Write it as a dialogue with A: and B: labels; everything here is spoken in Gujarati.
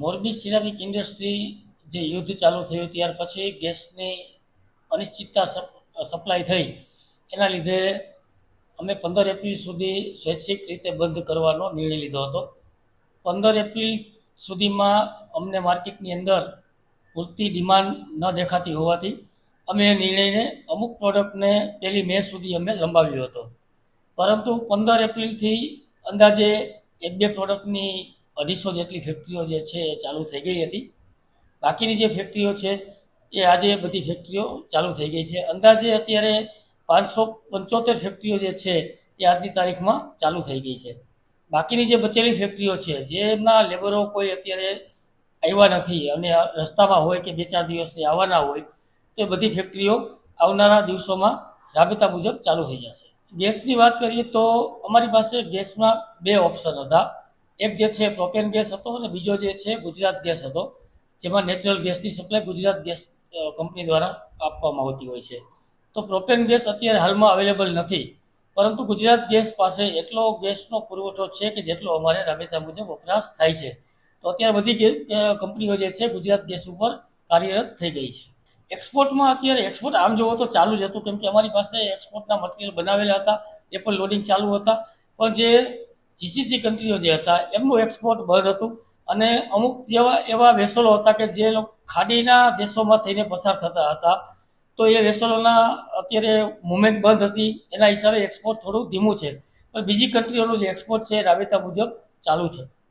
A: મોરબી સિરામિક ઇન્ડસ્ટ્રી જે યુદ્ધ ચાલુ થયું ત્યાર પછી ગેસની અનિશ્ચિતતા સપ્લાય થઈ એના લીધે અમે 15 એપ્રિલ સુધી સ્વૈચ્છિક રીતે બંધ કરવાનો નિર્ણય લીધો હતો. 15 એપ્રિલ સુધીમાં અમને માર્કેટની અંદર પૂરતી ડિમાન્ડ ન દેખાતી હોવાથી અમે એ નિર્ણયને અમુક પ્રોડક્ટને 1લી મે સુધી અમે લંબાવ્યો હતો. પરંતુ 15 એપ્રિલથી અંદાજે 1-2 પ્રોડક્ટની 250 જેટલી ફેક્ટરીઓ જે છે એ ચાલુ થઈ ગઈ હતી. બાકીની જે ફેક્ટરીઓ છે એ આજે બધી ફેક્ટરીઓ ચાલુ થઈ ગઈ છે. અંદાજે અત્યારે 575 ફેક્ટરીઓ જે છે એ આજની તારીખમાં ચાલુ થઈ ગઈ છે. બાકીની જે બચેલી ફેક્ટરીઓ છે જેમના લેબરો કોઈ અત્યારે આવ્યા નથી અને રસ્તામાં હોય કે 2-4 દિવસથી આવવાના હોય તો એ બધી ફેક્ટરીઓ આવનારા દિવસોમાં રાબેતા મુજબ ચાલુ થઈ જશે. ગેસની વાત કરીએ તો અમારી પાસે ગેસમાં 2 ઓપ્શન હતા. એક જે છે પ્રોપેન ગેસ હતો અને બીજો જે છે ગુજરાત ગેસ હતો, જેમાં નેચરલ ગેસની સપ્લાય ગુજરાત ગેસ કંપની દ્વારા આપવામાં આવતી હોય છે. તો પ્રોપેન ગેસ અત્યારે હાલમાં અવેલેબલ નથી, પરંતુ ગુજરાત ગેસ પાસે એટલો ગેસનો પુરવઠો છે કે જેટલો અમારે રાબેતા મુજબ વપરાશ થાય છે. તો અત્યારે બધી કંપનીઓ જે છે ગુજરાત ગેસ ઉપર કાર્યરત થઈ ગઈ છે. એક્સપોર્ટમાં અત્યારે એક્સપોર્ટ આમ જોવો તો ચાલુ જ હતું, કેમ કે અમારી પાસે એક્સપોર્ટના મટીરિયલ બનાવેલા હતા, એ પણ લોડિંગ ચાલુ હતા. પણ જે જીસીસી કન્ટ્રીઓ જે હતા એમનું એક્સપોર્ટ બંધ હતું અને અમુક એવા વેસલો હતા કે જે ખાડીના દેશોમાં થઈને પસાર થતા હતા. તો એ વેસલોના અત્યારે મુવમેન્ટ બંધ હતી, એના હિસાબે એક્સપોર્ટ થોડું ધીમું છે. પણ બીજી કન્ટ્રીઓનું જે એક્સપોર્ટ છે એ રાબેતા મુજબ ચાલુ છે.